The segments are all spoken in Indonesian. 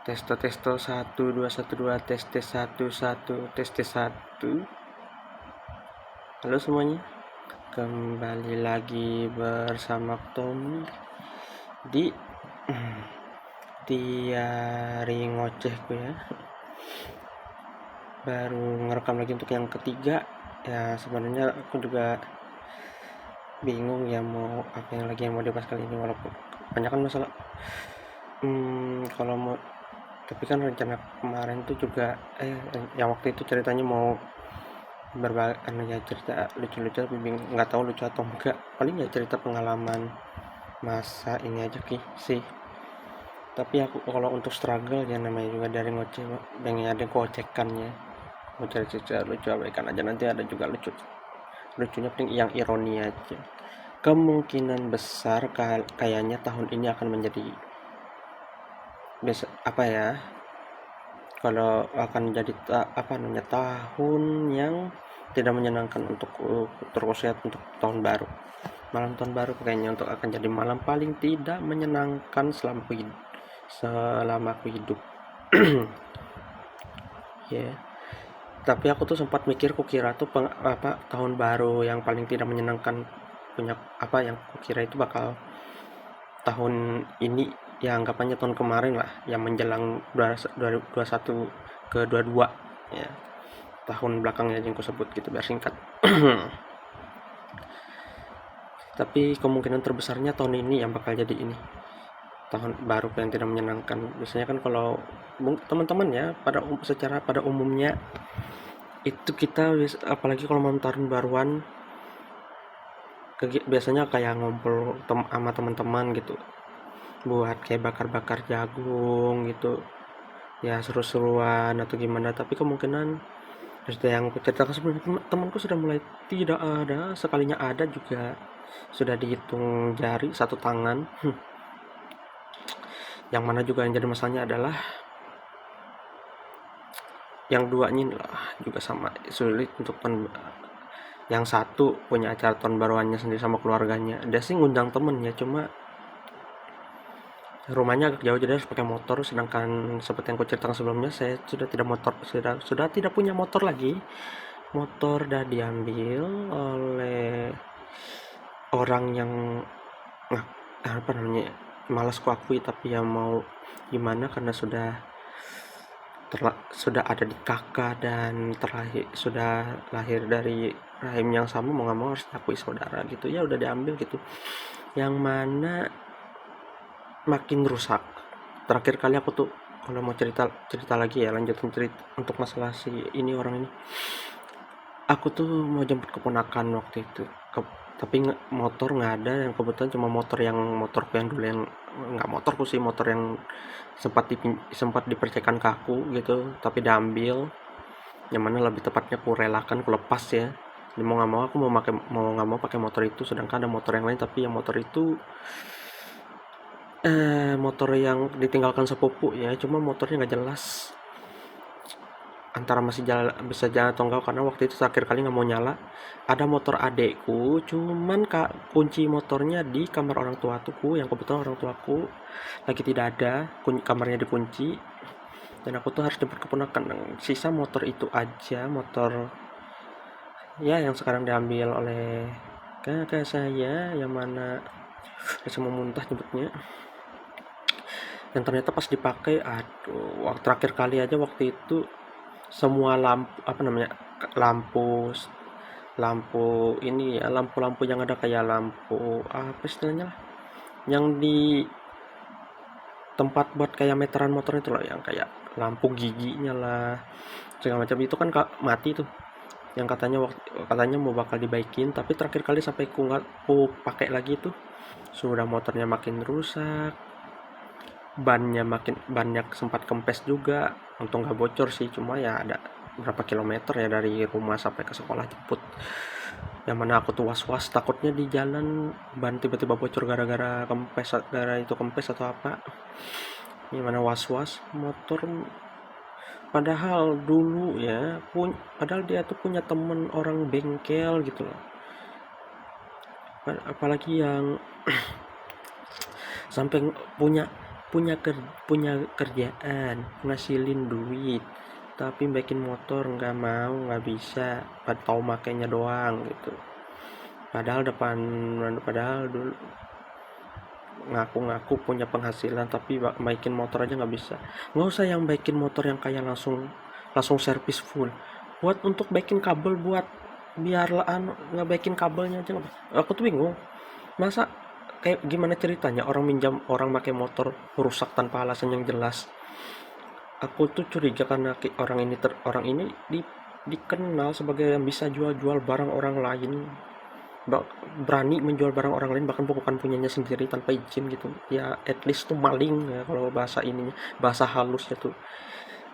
Testo testo 1 2 1 2 tes tes 1 1 tes tes 1. Halo semuanya, kembali lagi bersama Tommy di Diari Ngocehku ya. Baru ngerekam lagi untuk yang ketiga. Ya sebenarnya aku juga bingung ya mau apa yang mau dibahas kali ini, walaupun kebanyakan masalah. Kalau mau, tapi kan rencana kemarin tuh juga yang waktu itu ceritanya mau berbagi ya, cerita lucu-lucu, tapi nggak tahu lucu atau enggak. Paling ya cerita pengalaman masa ini aja sih. Tapi aku kalau untuk struggle ya, namanya juga dari ngoceh, pengen ada kocekannya. Mau cerita lucu abaikan aja, nanti ada juga lucunya, penting yang ironi aja. Kemungkinan besar kayaknya tahun ini akan menjadi apa ya, kalau akan jadi tahun yang tidak menyenangkan untuk terkhususnya untuk tahun baru. Malam tahun baru kayaknya akan jadi malam paling tidak menyenangkan selama aku hidup. Ya. Tapi aku tuh sempat mikir, kukira tuh tahun baru yang paling tidak menyenangkan punya yang kukira itu bakal tahun ini, ya anggapannya tahun kemarin lah, yang menjelang 2021 ke 22 ya, tahun belakangnya yang aku sebut gitu biar singkat. Tapi kemungkinan terbesarnya tahun ini yang bakal jadi ini tahun baru yang tidak menyenangkan. Biasanya kan kalau teman-teman ya, secara pada umumnya itu kita apalagi kalau mau tahun baruan, biasanya kayak ngumpul sama teman-teman gitu, buat kayak bakar-bakar jagung gitu ya, seru-seruan atau gimana. Tapi kemungkinan seperti yang aku ceritakan sebelumnya, temanku sudah mulai tidak ada, sekalinya ada juga sudah dihitung jari satu tangan. Yang mana juga yang jadi masalahnya adalah yang duanya lah juga sama sulit untuk yang satu punya acara tahun baruannya sendiri sama keluarganya. Dia sih ngundang temennya, cuma rumahnya agak jauh, jadi harus pakai motor. Sedangkan seperti yang aku ceritakan sebelumnya, saya sudah tidak punya motor lagi. Motor udah diambil oleh orang yang malas kuakui, tapi ya mau gimana, karena sudah ada di kakak dan sudah lahir dari rahim yang sama, mau nggak mau harus diakui saudara gitu ya, udah diambil gitu. Yang mana makin rusak. Terakhir kali aku tuh, kalau mau cerita lagi ya, lanjutin cerita untuk masalah si ini orang ini, aku tuh mau jemput keponakan waktu itu, tapi motor nggak ada, yang kebetulan cuma motorku yang dulu, yang nggak motorku sih, motor yang sempat dipercayakan ke aku gitu, tapi diambil. Yang mana lebih tepatnya aku relakan, aku lepas ya. Jadi mau nggak mau pakai motor itu, sedangkan ada motor yang lain, tapi yang motor itu motor yang ditinggalkan sepupu ya, cuma motornya nggak jelas antara masih bisa jalan atau enggak, karena waktu itu terakhir kali nggak mau nyala. Ada motor adekku, cuman kunci motornya di kamar orang tuaku, yang kebetulan orang tuaku lagi tidak ada, kamarnya dikunci, dan aku tuh harus jemput keponakan. Sisa motor itu aja, motor ya yang sekarang diambil oleh kakak saya, yang mana bisa memuntah nyebutnya. Dan ternyata pas dipakai, aduh, terakhir kali aja waktu itu semua lampu ini ya, lampu yang ada kayak lampu apa istilahnya, yang di tempat buat kayak meteran motor itu loh, yang kayak lampu giginya lah segala macam, itu kan mati tuh, yang katanya mau bakal dibaikin. Tapi terakhir kali sampai ku pakai lagi tuh, sudah motornya makin rusak, banyak sempat kempes juga. Untung nggak bocor sih, cuma ya ada berapa kilometer ya dari rumah sampai ke sekolah jemput, yang mana aku tuh was-was, takutnya di jalan ban tiba-tiba bocor gara-gara kempes atau apa. Yang mana was-was motor, padahal dulu ya padahal dia tuh punya temen orang bengkel gitu loh. Apalagi yang sampai punya punya kerjaan ngasilin duit tapi bikin motor nggak mau, nggak bisa, tahu makainya doang gitu. Padahal dulu ngaku-ngaku punya penghasilan tapi baikin motor aja nggak bisa. Nggak usah yang baikin motor yang kayak langsung langsung servis full, buat untuk baikin kabel, buat biar nggak baikin kabelnya aja nggak bisa. Aku tuh bingung, masa kayak gimana ceritanya orang pakai motor rusak tanpa alasan yang jelas. Aku tuh curiga karena orang ini dikenal sebagai yang bisa jual-jual barang orang lain, berani menjual barang orang lain bahkan bukan punyanya sendiri tanpa izin gitu ya. At least tuh maling ya kalau bahasa halusnya tuh.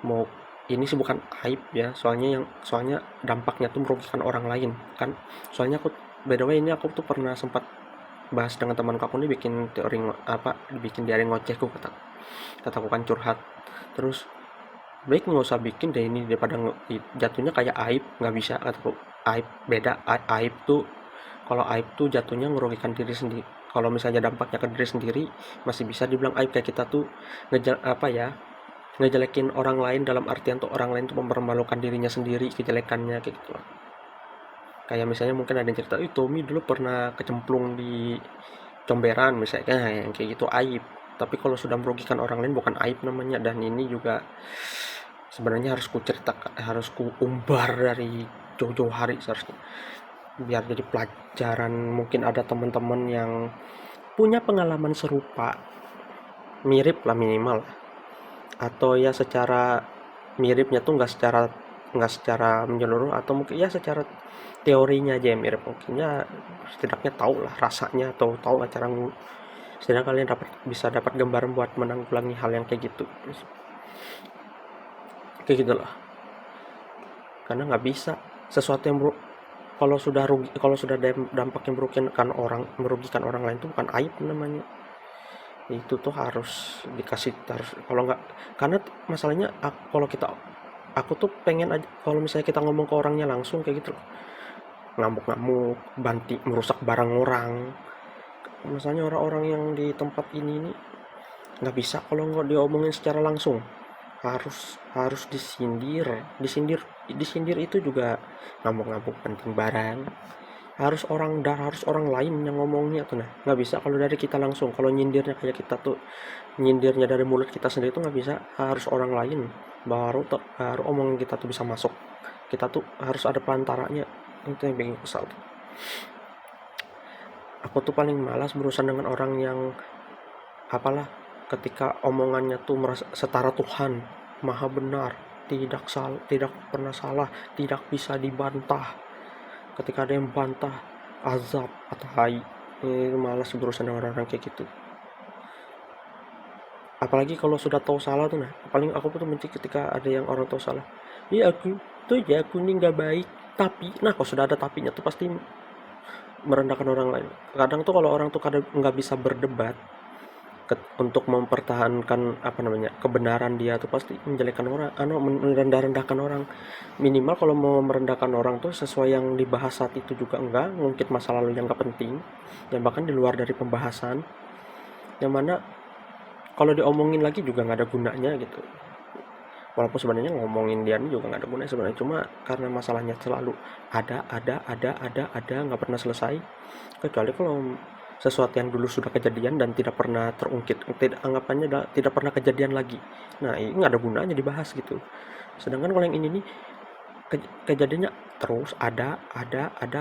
Mau ini sih bukan aib ya, soalnya dampaknya tuh merugikan orang lain kan. Soalnya aku, by the way, ini aku tuh pernah sempat bahas dengan temanku. Aku nih bikin diary ngocehku, kataku kan curhat. Terus baik nggak usah bikin deh ini daripada jatuhnya kayak aib. Nggak bisa, kataku. Aib beda. Aib tuh, kalau aib tuh jatuhnya merugikan diri sendiri. Kalau misalnya dampaknya ke diri sendiri masih bisa dibilang aib, kayak kita tuh ngejelekin orang lain dalam artian tuh orang lain tuh mempermalukan dirinya sendiri, kejelekannya kayak gitu. Kayak misalnya mungkin ada yang cerita, Tommy dulu pernah kecemplung di comberan misalnya, yang kayak gitu aib. Tapi kalau sudah merugikan orang lain bukan aib namanya. Dan ini juga sebenarnya harus ku umbar dari jauh-jauh hari seharusnya, biar jadi pelajaran. Mungkin ada teman-teman yang punya pengalaman serupa, mirip lah minimal, atau ya secara miripnya tuh nggak secara menyeluruh, atau mungkin ya secara teorinya aja yang mirip. Mungkin ya setidaknya tahu lah rasanya, atau tahu lah cara setidaknya kalian bisa dapat gambaran buat menanggulangi hal yang kayak gitu lah. Karena nggak bisa sesuatu yang kalau sudah dampak yang merugikan orang lain itu bukan aib namanya. Itu tuh harus kalau nggak, karena masalahnya aku tuh pengen aja kalau misalnya kita ngomong ke orangnya langsung kayak gitu loh, ngamuk-ngamuk, merusak barang orang. Misalnya orang-orang yang di tempat ini nggak bisa kalau nggak diomongin secara langsung, harus disindir itu juga ngamuk-ngamuk penting barang. Harus orang lain yang ngomongnya tuh. Nah, nggak bisa kalau dari kita langsung. Kalau nyindirnya kayak kita tuh nyindirnya dari mulut kita sendiri tuh nggak bisa. Harus orang lain, baru omongan kita tuh bisa masuk. Kita tuh harus ada pelantaranya. Itu yang bikin kesal tuh. Aku tuh paling malas berurusan dengan orang yang ketika omongannya tuh merasa setara Tuhan, maha benar, tidak pernah salah, tidak bisa dibantah. Ketika ada yang bantah, azab atau hai, malas berurusan dengan orang kayak gitu. Apalagi kalau sudah tahu salah tuh, nah paling aku tuh benci ketika ada yang orang tahu salah. Aku ini nggak baik, tapi nah kalau sudah ada tapinya tuh pasti merendahkan orang lain. Kadang tuh kalau orang tuh kadang nggak bisa berdebat untuk mempertahankan kebenaran, dia tuh pasti menjelekkan orang, merendah-rendahkan orang. Minimal kalau mau merendahkan orang tuh sesuai yang dibahas saat itu juga, enggak ngungkit masa lalu yang gak penting, yang bahkan di luar dari pembahasan, yang mana kalau diomongin lagi juga nggak ada gunanya gitu. Walaupun sebenarnya ngomongin dia ini juga nggak ada gunanya sebenarnya, cuma karena masalahnya selalu ada nggak pernah selesai. Kecuali kalau sesuatu yang dulu sudah kejadian dan tidak pernah terungkit, anggapannya tidak pernah kejadian lagi, nah ini nggak ada gunanya dibahas gitu. Sedangkan kalau yang ini nih kejadiannya terus ada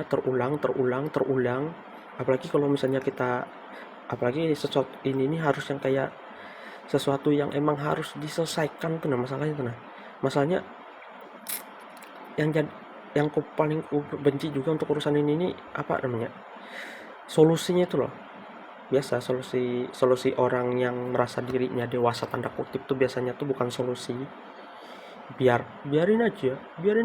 terulang. Apalagi kalau misalnya apalagi sesuatu ini harus yang kayak sesuatu yang emang harus diselesaikan tuh. Nah masalahnya yang paling benci juga untuk urusan ini solusinya itu loh. Biasa solusi orang yang merasa dirinya dewasa tanda kutip tuh biasanya tuh bukan solusi biarin aja biar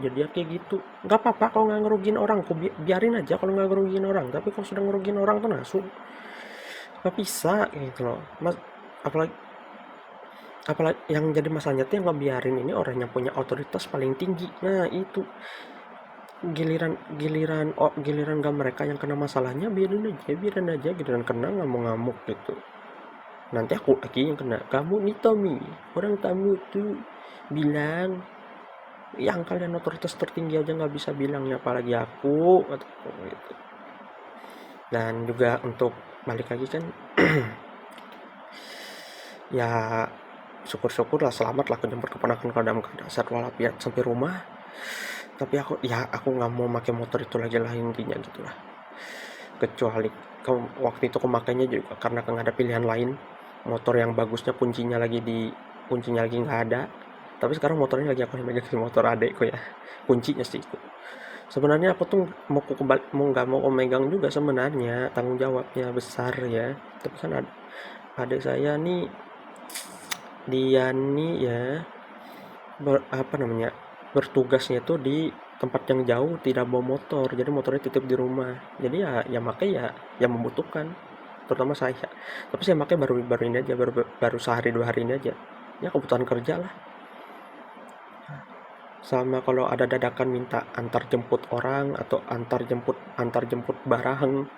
jadi kayak gitu. Nggak apa-apa kalau nggak ngerugiin orang, biarin aja kalau nggak ngerugiin orang. Tapi kalau sudah ngerugiin orang tuh nggak bisa gitu loh mas. Apalagi yang jadi masalahnya tuh yang ngebiarin ini orang yang punya otoritas paling tinggi. Nah itu giliran gak mereka yang kena masalahnya, biarin aja giliran kena ngamuk-ngamuk gitu. nanti aku lagi yang kena. Kamu nih Tommy, orang tamu tuh bilang yang kalian otoritas tertinggi aja nggak bisa bilangnya, apalagi aku atau gitu. Dan juga untuk balik lagi kan, ya syukur-syukur lah selamat lah kejemput keponakan kalau dalam keadaan sehat walafiat sampai rumah. Tapi aku nggak mau pakai motor itu lagi lah intinya gitu lah. Kecuali waktu itu aku makainya juga karena nggak ada pilihan lain, motor yang bagusnya kuncinya lagi nggak ada. Tapi sekarang motornya lagi aku yang megang, motor adekku ya, kuncinya sih itu. Sebenarnya aku tuh mau nggak mau megang juga sebenarnya, tanggung jawabnya besar ya. Tapi kan adik saya nih, dia nih ya, apa namanya, bertugasnya tuh di tempat yang jauh, tidak bawa motor, jadi motornya titip di rumah. Jadi ya makai ya membutuhkan, terutama saya. Tapi saya pakai baru baru ini aja, baru sehari 2 hari ini aja, ya kebutuhan kerja lah. Sama kalau ada dadakan minta antar jemput orang atau antar jemput barang,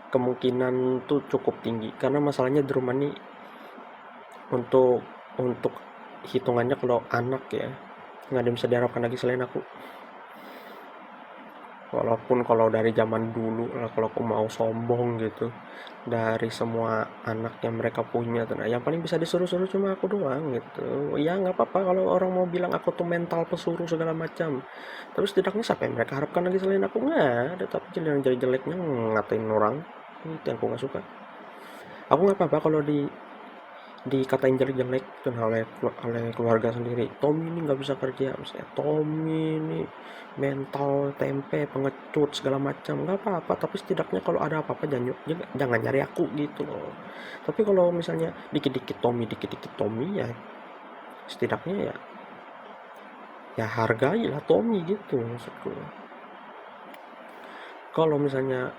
kemungkinan tuh cukup tinggi karena masalahnya di rumah nih, untuk hitungannya kalau anak ya nggak ada yang bisa diharapkan lagi selain aku. Walaupun kalau dari zaman dulu lah, kalau aku mau sombong gitu, dari semua anak yang mereka punya tuh, nah yang paling bisa disuruh-suruh cuma aku doang gitu. Ya nggak apa-apa kalau orang mau bilang aku tuh mental pesuruh segala macam, tapi setidaknya siapa yang mereka harapkan lagi selain aku? Nggak ada. Tapi yang jelek-jeleknya ngatain orang, itu yang aku nggak suka. Aku nggak apa-apa kalau dikatain jelek-jelek tuh oleh keluarga sendiri. Tommy ini nggak bisa kerja, misalnya Tommy ini mental tempe, pengecut segala macam, nggak apa-apa. Tapi setidaknya kalau ada apa-apa jangan nyari aku gitu loh. Tapi kalau misalnya dikit-dikit Tommy ya, setidaknya ya hargailah Tommy gitu maksudku. Kalau misalnya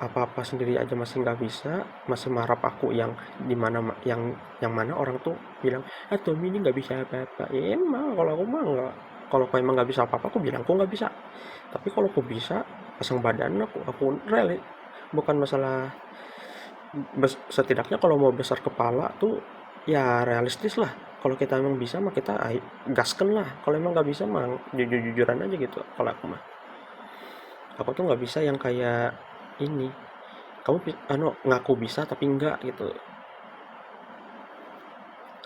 apa-apa sendiri aja masih nggak bisa, masih marah aku, dimana yang mana orang tuh bilang, Tommy ini nggak bisa apa-apa. Ya emang kalau aku mah nggak, kalau aku emang nggak bisa apa-apa aku bilang aku nggak bisa. Tapi kalau aku bisa, pasang badan aku rela. Bukan masalah, setidaknya kalau mau besar kepala tuh ya realistis lah. Kalau kita emang bisa mah kita gasken lah. Kalau emang nggak bisa mah jujur-jujuran aja gitu. Kalau aku tuh nggak bisa yang kayak ini, kamu ngaku bisa tapi enggak gitu,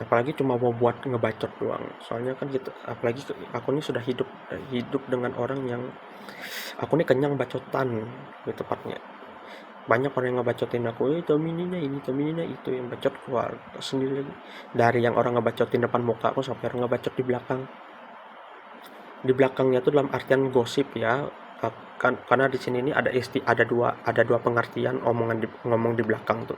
apalagi cuma mau buat ngebacot doang. Soalnya kan gitu, apalagi aku ini sudah hidup dengan orang yang, aku ini kenyang bacotan gitu tepatnya. Banyak orang yang ngebacotin aku, ini Tomininya itu, yang bacot keluar sendiri lagi. Dari yang orang ngebacotin depan muka aku sampai orang ngebacot di belakangnya tuh dalam artian gosip ya. Kan karena di sini ini ada dua pengertian ngomong di belakang tuh.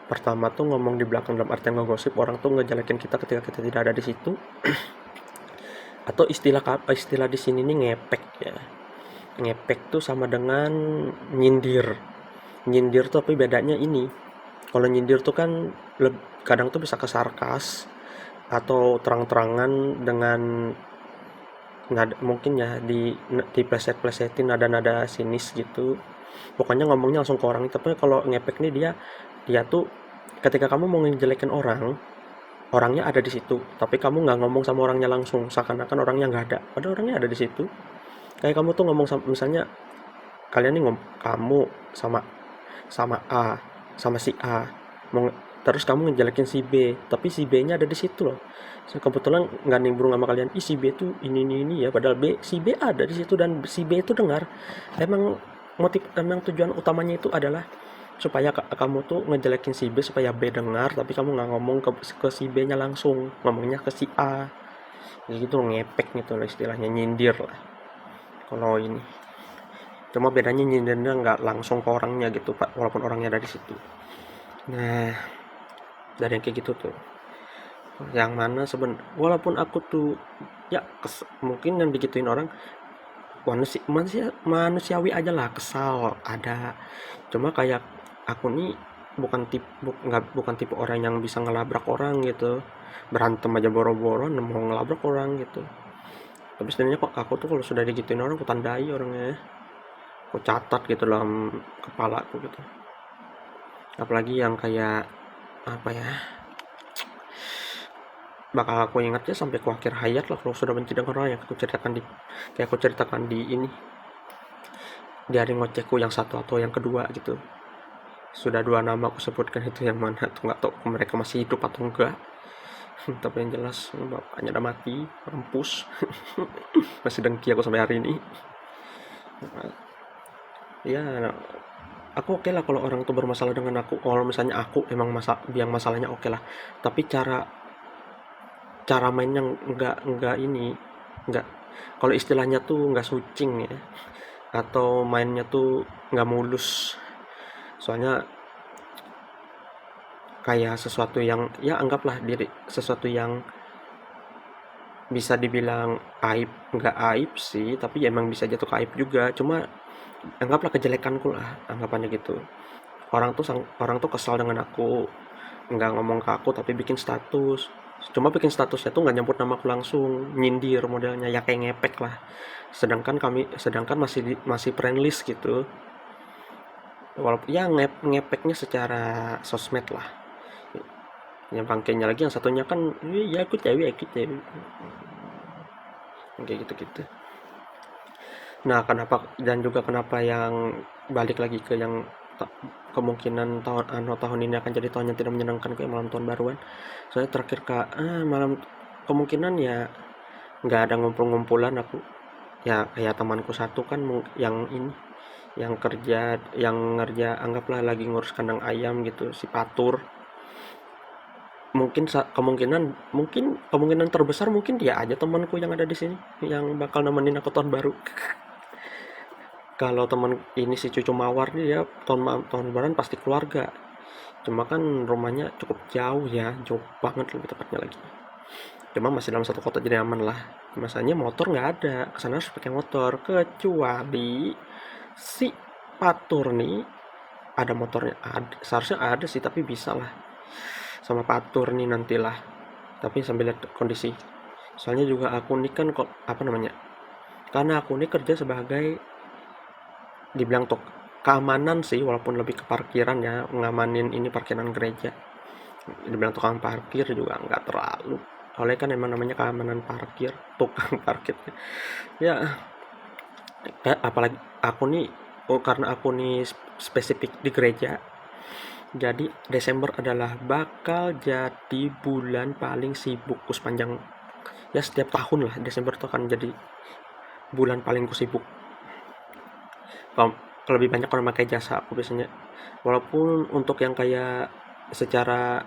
Pertama tuh ngomong di belakang dalam artian ngegosip, orang tuh ngejelekin kita ketika kita tidak ada di situ. Atau istilah di sini nih ngepek ya. Ngepek tuh sama dengan nyindir. Nyindir tuh tapi bedanya ini. Kalau nyindir tuh kan kadang tuh bisa ke sarkas atau terang-terangan dengan mungkin ya di pleset-plesetin nada-nada sinis gitu. Pokoknya ngomongnya langsung ke orang. Tapi kalau ngepek nih dia tuh ketika kamu mau ngejelekin orangnya ada di situ, tapi kamu nggak ngomong sama orangnya langsung, seakan-akan orangnya nggak ada, padahal orangnya ada di situ. Kayak kamu tuh ngomong sama, misalnya kalian nih kamu sama sama A, sama si A, terus kamu ngejelekin si B, tapi si B nya ada di situ loh. Kebetulan nggak nimbrung sama kalian, si B tuh ini ya, padahal si B ada di situ dan si B itu dengar. Emang tujuan utamanya itu adalah supaya kamu tuh ngejelekin si B supaya B dengar, tapi kamu nggak ngomong ke si B nya langsung, ngomongnya ke si A. Jadi gitu, ngepek gitu lah istilahnya, nyindir lah kalau ini. Cuma bedanya nyindirnya nggak langsung ke orangnya gitu Pak, walaupun orangnya ada di situ. Nah, dari yang kayak gitu tuh, yang mana walaupun aku tuh ya mungkin yang digituin orang manusiawi aja lah, kesal ada. Cuma kayak aku nih bukan tipe orang yang bisa ngelabrak orang gitu, berantem aja boro-boro mau ngelabrak orang gitu. Tapi sebenarnya kok aku tuh kalau sudah digituin orang, aku tandai orangnya, aku catat gitu dalam kepala aku gitu. apalagi yang kayak apa ya, bakal aku ingatnya sampai ke akhir hayat lah kalau sudah benci dengan orang yang aku ceritakan di kayak aku ceritakan di ini, di hari ngocehku yang satu atau yang kedua gitu. Sudah 2 nama aku sebutkan, itu yang mana tuh nggak tahu mereka masih hidup atau enggak. Tapi yang jelas bapaknya udah mati, mampus. Masih dengki aku sampai hari ini. Ya, aku oke lah kalau orang tuh bermasalah dengan aku. Kalau misalnya aku emang biang masalahnya oke lah. Tapi cara cara mainnya nggak ini, nggak, kalau istilahnya tuh nggak sucing ya, atau mainnya tuh nggak mulus. Soalnya kayak sesuatu yang ya anggaplah diri sesuatu yang bisa dibilang aib, nggak aib sih, tapi ya emang bisa jatuh ke aib juga. Cuma anggaplah kejelekanku lah, anggapannya gitu. Orang tuh kesal dengan aku, nggak ngomong ke aku tapi bikin status. Cuma bikin statusnya tuh nggak nyebut nama aku langsung, nyindir modelnya, ya kayak ngepek lah. Sedangkan masih friendlist gitu. Walaupun ya ngepeknya secara sosmed lah. Yang bangkainya lagi yang satunya kan, ya aku cewek, kayak gitu-gitu. Nah, dan juga kenapa yang balik lagi ke yang kemungkinan tahun ini akan jadi tahun yang tidak menyenangkan kayak malam tahun baruan. Soalnya terakhir malam kemungkinan ya nggak ada ngumpul-ngumpulan aku. Ya kayak temanku satu kan yang ini, yang ngerja anggaplah lagi ngurus kandang ayam gitu, si Patur. Kemungkinan terbesar mungkin dia aja temanku yang ada di sini yang bakal nemenin aku tahun baru. Kalau teman ini si cucu mawar nih, ya tahun lebaran pasti keluarga. Cuma kan rumahnya cukup jauh ya, jauh banget lebih tepatnya lagi. Cuma masih dalam satu kota jadi aman lah. Masanya motor nggak ada, kesana harus pakai motor. Kecuali si Patur nih ada motornya, seharusnya ada sih, tapi bisa lah sama Patur nih nantilah. Tapi sambil lihat kondisi. Soalnya juga aku nih kan kok apa namanya? Karena aku nih kerja sebagai, dibilang tuh keamanan sih, walaupun lebih ke parkiran ya, ngamanin ini parkiran gereja. Dibilang tukang parkir juga nggak terlalu, oleh kan emang namanya keamanan parkir, tukang parkir ya. Apalagi aku nih, karena aku nih spesifik di gereja, jadi Desember adalah bakal jadi bulan paling sibukku sepanjang, ya setiap tahun lah Desember itu akan jadi bulan paling sibuk. Kalau lebih banyak orang pakai jasa aku biasanya, walaupun untuk yang kayak secara,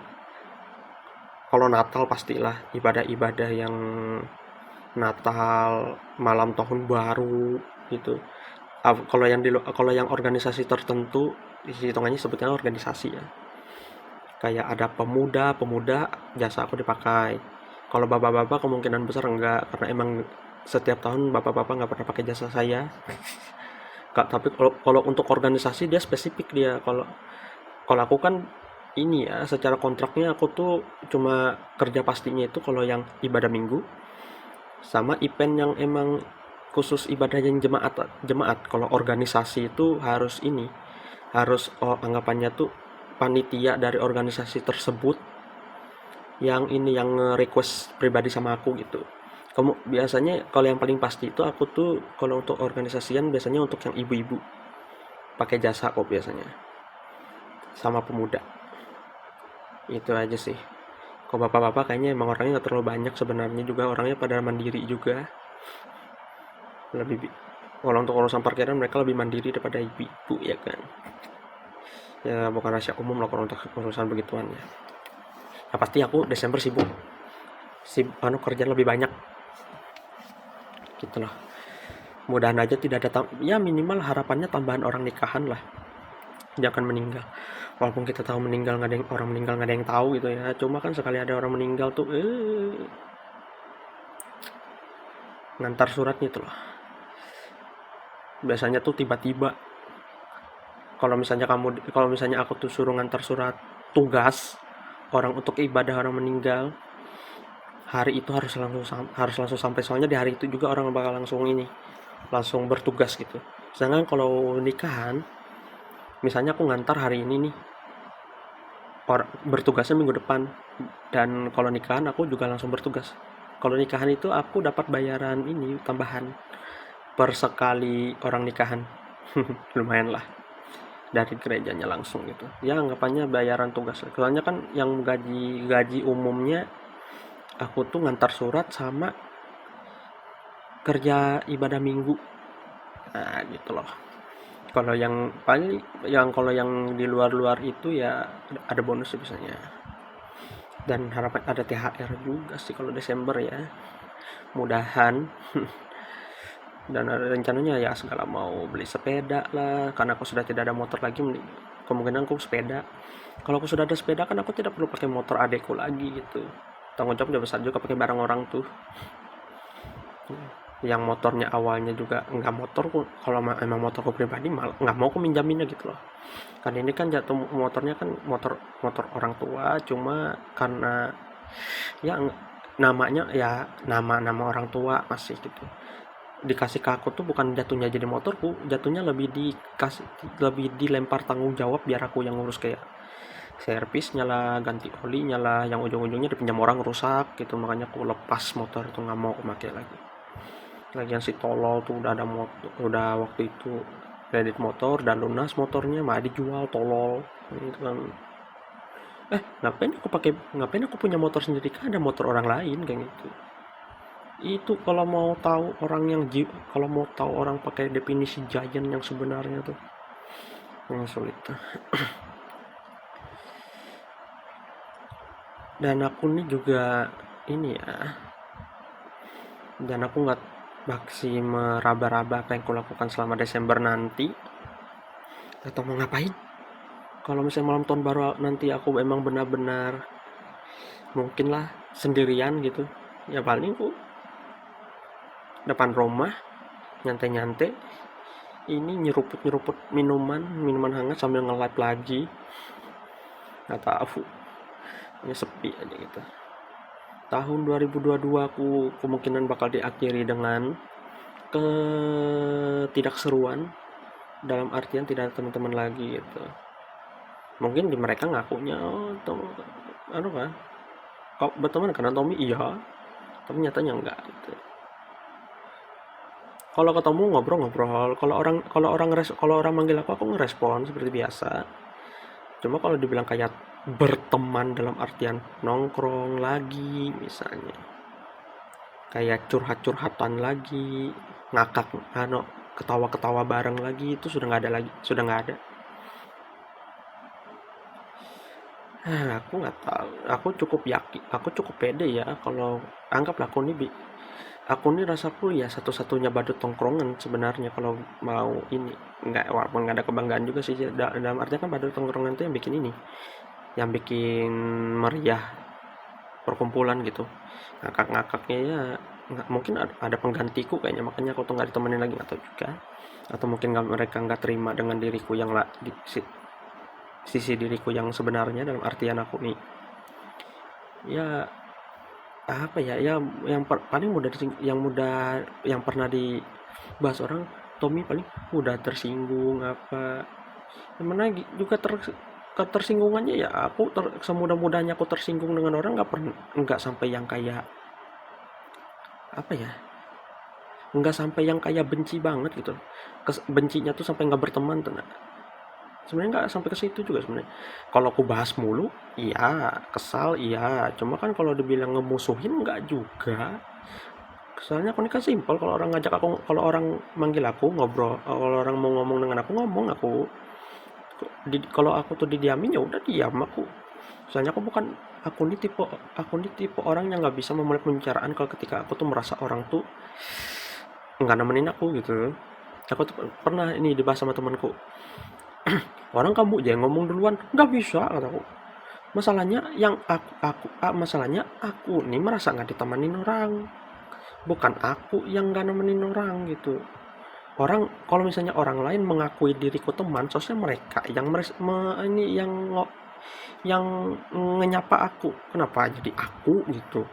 kalau Natal pastilah ibadah-ibadah yang Natal, malam tahun baru gitu. Kalau yang organisasi tertentu hitungannya sebutnya organisasi ya, kayak ada pemuda jasa aku dipakai. Kalau bapak-bapak kemungkinan besar enggak, karena emang setiap tahun bapak-bapak nggak pernah pakai jasa saya. Tapi kalau untuk organisasi dia spesifik dia. Kalau kalau aku kan ini ya, secara kontraknya aku tuh cuma kerja pastinya itu kalau yang ibadah minggu sama event yang emang khusus ibadah yang jemaat. Kalau organisasi itu harus anggapannya tuh panitia dari organisasi tersebut yang request pribadi sama aku gitu. Kamu biasanya kalau yang paling pasti itu aku tuh kalau untuk organisasian biasanya untuk yang ibu-ibu pakai jasa kok biasanya, sama pemuda. Itu aja sih. Kalau bapak-bapak kayaknya emang orangnya nggak terlalu banyak, sebenarnya juga orangnya pada mandiri juga. Kalau untuk urusan parkiran mereka lebih mandiri daripada ibu-ibu ya kan. Ya bukan rahasia umum lah kalau untuk urusan begituan ya. Nah, pasti aku Desember sibuk. Kerjaan lebih banyak. Gitu lah. Mudahan aja tidak ada ya minimal harapannya tambahan orang nikahan lah. Jangan meninggal. Walaupun kita tahu meninggal nggak ada yang, orang meninggal nggak ada yang tahu gitu ya. Cuma kan sekali ada orang meninggal tuh ngantar suratnya tuh loh. Biasanya tuh tiba-tiba. Kalau misalnya aku tuh suruh ngantar surat tugas orang untuk ibadah orang meninggal, hari itu harus langsung sampai, soalnya di hari itu juga orang bakal langsung bertugas gitu. Sedangkan kalau nikahan, misalnya aku ngantar hari ini nih, bertugasnya minggu depan. Dan kalau nikahan aku juga langsung bertugas. Kalau nikahan itu aku dapat bayaran ini tambahan per sekali orang nikahan. Lumayan lah, dari gerejanya langsung gitu ya, anggapannya bayaran tugas. Soalnya kan yang gaji gaji umumnya aku tuh ngantar surat sama kerja ibadah minggu, nah gitu loh. Kalau yang paling kalau yang di luar-luar itu ya ada bonus biasanya, dan harapan ada THR juga sih kalau Desember ya, mudahan. Dan ada rencananya ya segala mau beli sepeda lah, karena aku sudah tidak ada motor lagi, kemungkinan aku sepeda. Kalau aku sudah ada sepeda kan aku tidak perlu pakai motor adekku lagi gitu, tanggung jawab udah besar juga pakai barang orang tuh. Yang motornya awalnya juga nggak motorku, kalau emang motorku pribadi malah nggak mau aku minjaminnya gitu loh. Kan ini kan jatuh motornya kan motor motor orang tua, cuma karena ya namanya ya nama orang tua masih gitu, dikasih ke aku tuh bukan jatuhnya jadi motorku, jatuhnya lebih dilempar tanggung jawab biar aku yang ngurus, kayak servisnya lah, ganti olinya lah, yang ujung-ujungnya dipinjam orang rusak gitu. Makanya aku lepas motor itu, nggak mau aku pakai lagi. Lagian si tolol tuh udah ada motor, udah waktu itu kredit motor dan lunas motornya, mah dijual tolol gitu kan. Ngapain aku punya motor sendiri, kan ada motor orang lain kayak gitu. Itu kalau mau tahu kalau mau tahu orang pakai definisi giant yang sebenarnya tuh yang sulit. Dan aku nih juga ini ya, dan aku nggak masih meraba-raba apa yang kulakukan selama Desember nanti, atau mau ngapain kalau misalnya malam tahun baru nanti aku emang benar-benar mungkin lah sendirian gitu. Ya paling aku depan rumah nyantai-nyantai ini, nyeruput minuman hangat sambil nge-live lagi, nggak tahu, ya sepi aja gitu. Tahun 2022 aku kemungkinan bakal diakhiri dengan ketidakseruan, dalam artian tidak ada teman-teman lagi gitu. Mungkin di mereka ngakunya kan kau berteman karena Tommy, iya, tapi nyatanya enggak gitu. Kalau ketemu ngobrol-ngobrol, kalau orang manggil aku ngerespon seperti biasa. Cuma kalau dibilang kayak berteman dalam artian nongkrong lagi misalnya, kayak curhat-curhatan lagi, ngakak ketawa-ketawa bareng lagi, itu sudah nggak ada. Aku nggak tahu, aku cukup pede ya kalau anggaplah aku ini rasaku ya satu-satunya badut tongkrongan sebenarnya. Kalau mau ini nggak, walaupun nggak ada kebanggaan juga sih, dalam artinya kan badut tongkrongan itu yang bikin ini, yang bikin meriah perkumpulan gitu. Ngakak-ngakaknya ya mungkin ada penggantiku kayaknya, makanya aku tuh nggak ditemenin lagi, atau juga, atau mungkin mereka nggak terima dengan diriku yang sisi diriku yang sebenarnya, dalam artian aku nih ya apa ya, paling yang pernah dibahas orang, Tommy paling mudah tersinggung apa, gimana juga ketersinggungannya ya, semudah-mudahnya aku tersinggung dengan orang, nggak sampai yang kayak apa ya, nggak sampai yang kayak benci banget gitu. Bencinya tuh sampai nggak berteman tuh, sebenarnya nggak sampai ke situ juga sebenarnya. Kalau aku bahas mulu iya, kesal iya, cuma kan kalau dibilang ngemusuhin nggak juga. Soalnya aku ini kan simpel, kalau orang manggil aku ngobrol, kalau orang mau ngomong dengan aku ngomong, kalau aku tuh didiamin ya udah diam aku. Soalnya aku ini tipe orang yang nggak bisa memulai pembicaraan kalau ketika aku tuh merasa orang tuh nggak nemenin aku gitu. Aku tuh pernah ini dibahas sama temanku, orang kamu jangan ngomong duluan, nggak bisa kataku. Masalahnya aku nih merasa nggak ditemenin orang, bukan aku yang nggak nemenin orang gitu. Kalau misalnya orang lain mengakui diriku teman, sosnya mereka yang ngenyapa aku, kenapa jadi aku gitu,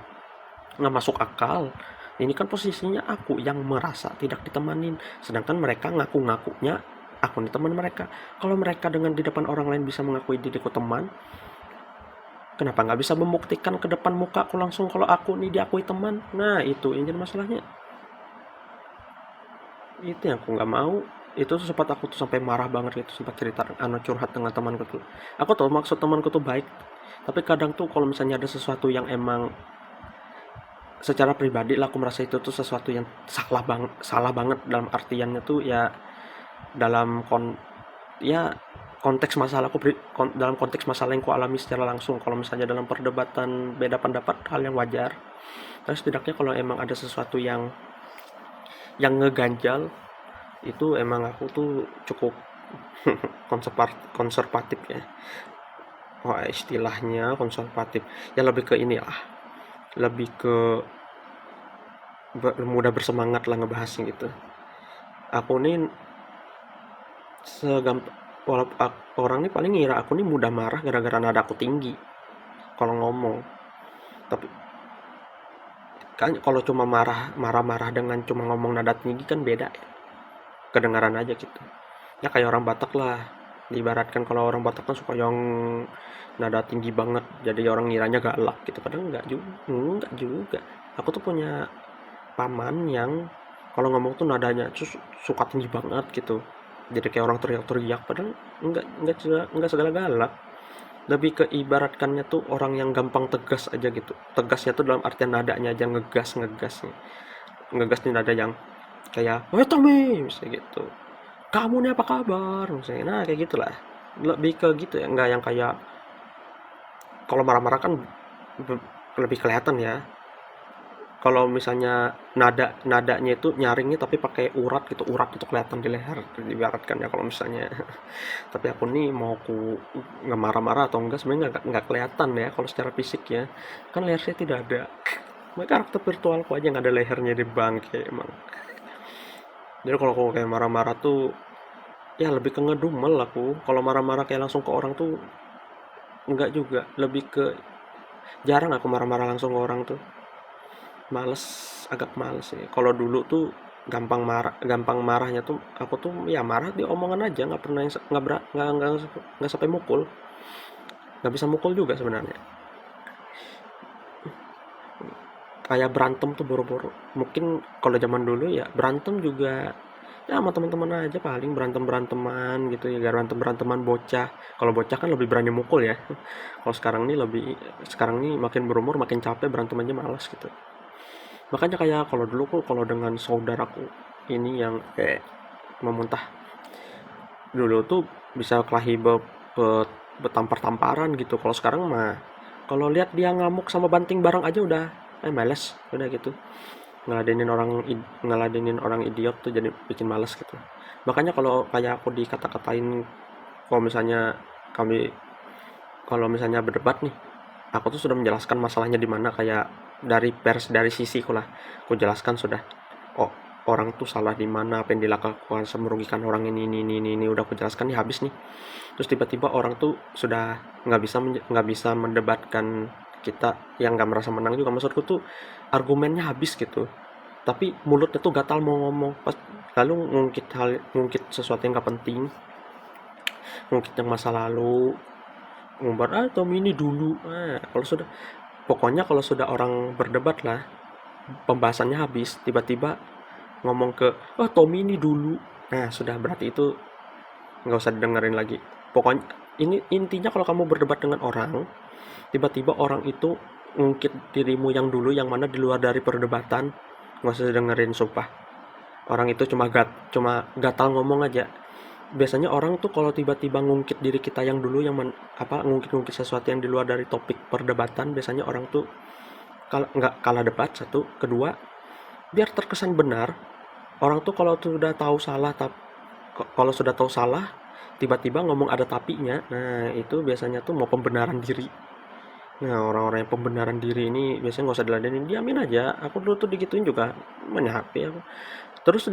nggak masuk akal. Ini kan posisinya aku yang merasa tidak ditemanin, sedangkan mereka ngaku-ngakunya aku nih teman mereka. Kalau mereka dengan di depan orang lain bisa mengakui diriku teman, Kenapa nggak bisa membuktikan ke depan muka aku langsung kalau aku nih diakui teman? Nah itu yang jadi masalahnya. Itu yang aku nggak mau. Itu tuh sempat aku tuh sampai marah banget gitu, sempat cerita anak curhat dengan temanku tuh. Aku tahu maksud temanku tuh baik, tapi kadang tuh kalau misalnya ada sesuatu yang emang secara pribadi lah aku merasa itu tuh sesuatu yang salah banget dalam artiannya tuh ya dalam ya konteks masalah dalam konteks masalah yang ku alami secara langsung. Kalau misalnya dalam perdebatan beda pendapat hal yang wajar, terus setidaknya kalau emang ada sesuatu yang ngeganjal, itu emang aku tuh cukup konservatif ya. Oh, istilahnya konservatif ya, lebih ke ini lah, lebih ke mudah bersemangat lah ngebahasnya gitu. Aku nih segampang, orang nih paling ngira aku nih mudah marah gara-gara nada aku tinggi kalau ngomong. Tapi kan kalau cuma marah-marah dengan cuma ngomong nada tinggi kan beda ya, kedengaran aja gitu. Ya kayak orang Batak lah, diibaratkan kalau orang Batak kan suka yang nada tinggi banget, jadi orang ngiranya galak gitu. Padahal enggak juga. Aku tuh punya paman yang kalau ngomong tuh nadanya suka tinggi banget gitu, jadi kayak orang teriak-teriak. Padahal enggak segala galak. Lebih ke ibaratkannya tuh orang yang gampang tegas aja gitu. Tegasnya tuh dalam artian nadanya aja, ngegas nih nada yang kayak "Woi Tommy" misalnya gitu, "Kamu nih apa kabar?" misalnya. Nah kayak gitulah, lebih ke gitu ya, enggak yang kayak kalau marah-marah kan lebih kelihatan ya. Kalau misalnya nadanya itu nyaringnya tapi pakai urat itu kelihatan di leher, ibaratkan ya kalau misalnya. Tapi aku nih mau nggak marah-marah atau enggak sebenarnya nggak kelihatan ya kalau secara fisik ya, kan leher saya tidak ada. Karakter virtualku aja nggak ada lehernya di bangke emang. Jadi kalau aku kayak marah-marah tuh ya lebih ke ngedumel aku. Kalau marah-marah kayak langsung ke orang tuh enggak juga, lebih ke jarang aku marah-marah langsung ke orang tuh. Males, agak males sih. Kalau dulu tuh gampang marahnya tuh aku tuh ya marah di omongan aja, nggak pernah yang nggak sampai mukul, nggak bisa mukul juga sebenarnya. Kayak berantem tuh boro-boro. Mungkin kalau zaman dulu ya berantem juga ya sama teman-teman aja, paling berantem-beranteman gitu ya, berantem-beranteman bocah. Kalau bocah kan lebih berani mukul ya. Kalau sekarang nih makin berumur makin capek berantem aja malas gitu. Makanya kayak kalau dulu kok kalau dengan saudaraku ini yang memuntah dulu tuh bisa kelahi betampar-tamparan gitu. Kalau sekarang mah kalau lihat dia ngamuk sama banting barang aja udah males udah gitu. Ngeladenin orang idiot tuh jadi bikin males gitu. Makanya kalau kayak aku dikata-katain, kalau misalnya kami kalau misalnya berdebat nih, aku tuh sudah menjelaskan masalahnya di mana, kayak dari sisiku lah. Aku jelaskan sudah. Oh, orang tuh salah di mana, apa yang dilakukan merugikan orang ini udah aku jelaskan nih habis nih. Terus tiba-tiba orang tuh sudah nggak bisa mendebatkan kita yang nggak merasa menang juga. Maksudku tuh argumennya habis gitu. Tapi mulutnya tuh gatal mau ngomong. Lalu ngungkit sesuatu yang nggak penting, ngungkit yang masa lalu, ngumbar Tom ini dulu. Pokoknya kalau sudah orang berdebat lah, pembahasannya habis, tiba-tiba ngomong ke Tommy ini dulu, nah sudah, berarti itu nggak usah didengerin lagi. Pokoknya ini intinya, kalau kamu berdebat dengan orang, tiba-tiba orang itu ngungkit dirimu yang dulu, yang mana di luar dari perdebatan, nggak usah dengerin, sumpah. Orang itu cuma gatal ngomong aja. Biasanya orang tuh kalau tiba-tiba ngungkit diri kita yang dulu, ngungkit sesuatu yang di luar dari topik perdebatan, biasanya orang tuh nggak kalah debat. Satu, kedua, biar terkesan benar. Orang tuh kalau sudah tahu salah, tiba-tiba ngomong ada tapinya, nah itu biasanya tuh mau pembenaran diri. Nah, orang-orang yang pembenaran diri ini biasanya nggak usah diladenin, diamin aja. Aku dulu tuh digituin juga, mana HP aku. Terus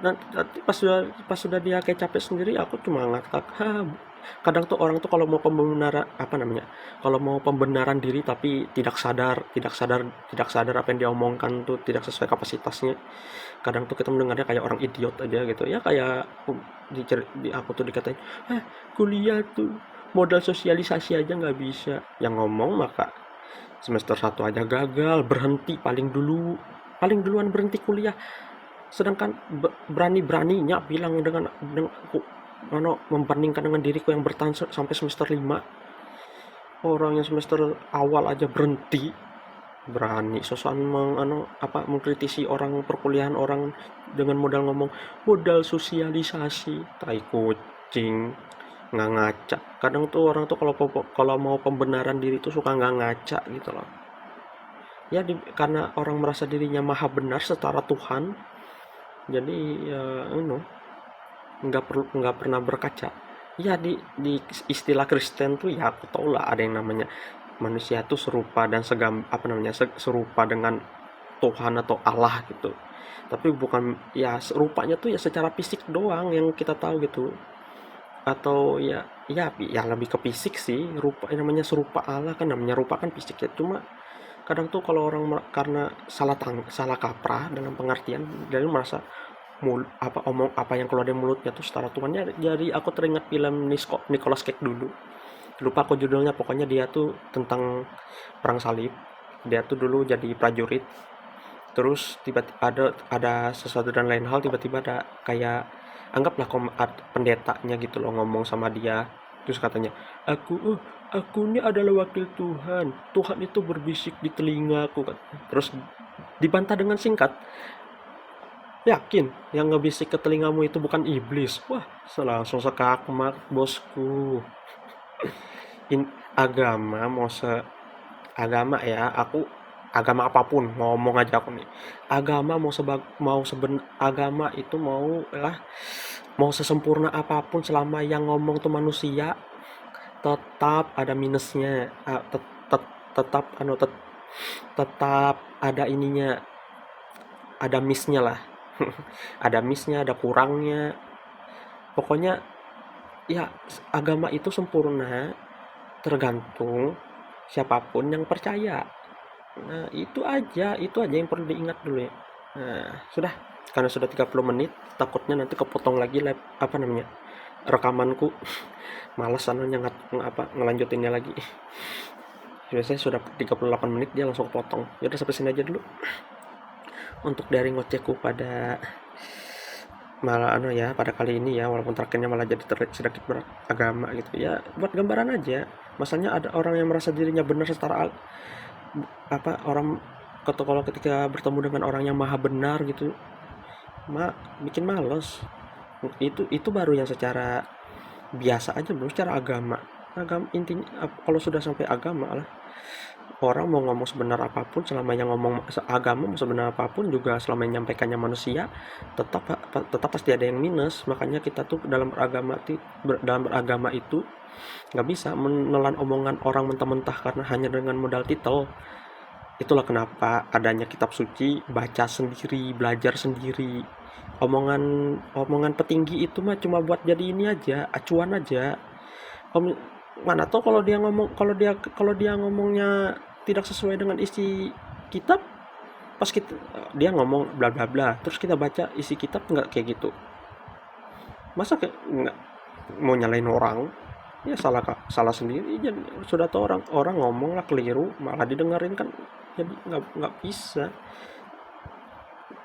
nanti pas sudah dia kayak capek sendiri, aku cuma ngakak. Kadang tuh orang tuh kalau mau pembenaran diri tapi tidak sadar apa yang dia omongkan tuh tidak sesuai kapasitasnya. Kadang tuh kita mendengarnya kayak orang idiot aja gitu ya, kayak aku tuh dikatain kuliah tuh modal sosialisasi aja nggak bisa, yang ngomong maka semester 1 aja gagal, berhenti paling duluan berhenti kuliah, sedangkan berani-beraninya bilang dengan membandingkan dengan diriku yang bertahan sampai semester 5. Orang yang semester awal aja berhenti, berani sosokan mengkritisi orang perkuliahan orang dengan modal ngomong modal sosialisasi, tai kucing, nggak ngaca. Kadang tuh orang tuh kalau mau pembenaran diri tuh suka nggak ngaca gitu loh ya, karena orang merasa dirinya maha benar setara Tuhan, jadi ya nggak pernah berkaca. Ya di istilah Kristen tuh ya aku tau lah ada yang namanya manusia tuh serupa dan serupa dengan Tuhan atau Allah gitu, tapi bukan ya serupanya tuh ya secara fisik doang yang kita tahu gitu, atau ya lebih ke fisik sih. Rupa namanya serupa Allah kan, namanya rupa kan fisik ya. Cuma kadang tuh kalau orang karena salah kaprah dalam pengertian, dan merasa apa yang keluar dari mulutnya tuh setara Tuhannya. Jadi aku teringat film Nicolas Cage dulu, lupa aku judulnya, pokoknya dia tuh tentang perang salib. Dia tuh dulu jadi prajurit, terus tiba-tiba ada sesuatu dan lain hal, tiba-tiba ada kayak anggaplah pendetanya gitu loh ngomong sama dia, terus katanya aku ini adalah wakil Tuhan, Tuhan itu berbisik di telingaku, terus dibantah dengan singkat, yakin yang ngebisik ke telingamu itu bukan iblis. Wah, langsung sekakmat bosku. Agama agama ya, aku agama apapun ngomong aja aku nih, agama agama itu mau sesempurna apapun, selama yang ngomong tuh manusia, tetap ada minusnya. Tetap tetap ada ininya, ada missnya lah. Ada missnya, ada kurangnya, pokoknya ya agama itu sempurna tergantung siapapun yang percaya. Nah, itu aja yang perlu diingat dulu ya. Nah, sudah, karena sudah 30 menit, takutnya nanti kepotong lagi rekamanku. Males ngelanjutinnya lagi. Biasanya sudah 38 menit dia langsung potong. Ya udah, sampai sini aja dulu. Untuk dari ngocehku pada pada kali ini ya, walaupun terakhirnya malah jadi sedikit beragama gitu ya, buat gambaran aja. Masalahnya ada orang yang merasa dirinya benar setara orang kalau ketika bertemu dengan orang yang maha benar gitu, bikin males. Itu baru yang secara biasa aja, belum secara agama. Intinya kalau sudah sampai agama lah, orang mau ngomong sebenar apapun, selama yang ngomong agama mau sebenar apapun juga, selama yang nyampaikannya manusia, tetap pasti ada yang minus. Makanya kita tuh dalam beragama itu nggak bisa menelan omongan orang mentah-mentah karena hanya dengan modal titel. Itulah kenapa adanya kitab suci, baca sendiri, belajar sendiri. Omongan petinggi itu mah cuma buat jadi ini aja, acuan aja. Mana tau kalau dia ngomongnya tidak sesuai dengan isi kitab, pas dia ngomong bla bla bla, terus kita baca isi kitab nggak kayak gitu. Masa nggak mau nyalain orang? Ya salah sendiri. Jadi sudah tahu orang ngomong lah keliru, malah didengerin kan, jadi nggak bisa.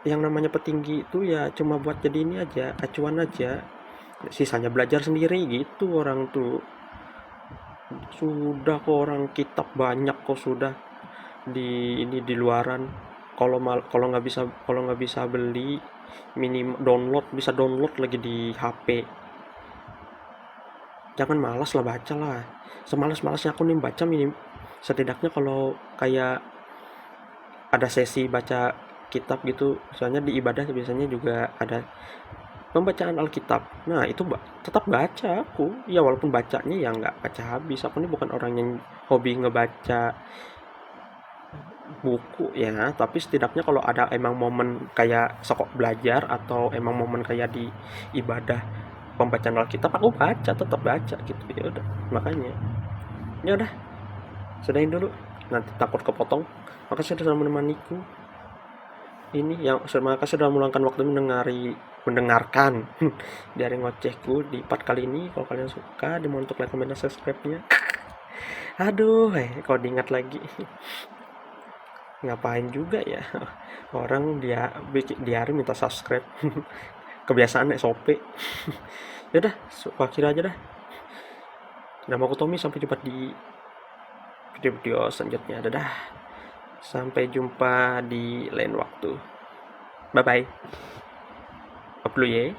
Yang namanya petinggi itu ya cuma buat jadi ini aja, acuan aja, sisanya belajar sendiri gitu. Orang tuh sudah kok, orang kitab banyak kok sudah di luaran. Kalau nggak bisa beli, minim bisa download lagi di HP. Jangan malas lah, baca lah. Semalas-malasnya aku nih baca, setidaknya kalau kayak ada sesi baca kitab gitu, soalnya di ibadah biasanya juga ada pembacaan Alkitab. Nah, itu tetap baca aku. Ya walaupun bacanya ya nggak baca habis. Aku ini bukan orang yang hobi ngebaca buku ya, tapi setidaknya kalau ada emang momen kayak sokok belajar, atau emang momen kayak di ibadah pembacaan Alkitab, aku tetap baca gitu. Ya udah, makanya ya udah, sudahin dulu, nanti takut kepotong. Makasih sudah menemaniku. ini yang terima kasih sudah meluangkan waktu mendengarkan dari ngocehku di part kali ini. Kalau kalian suka, dimontok like, comment, dan subscribe-nya. Aduh, kalau diingat lagi ngapain juga ya orang dia bikin diari minta subscribe. Kebiasaan SOP. Ya udah, akhir aja dah. Nama aku Tommy, sampai jumpa di video-video selanjutnya. Dadah. Sampai jumpa di lain waktu. Bye bye. Up dulu ya.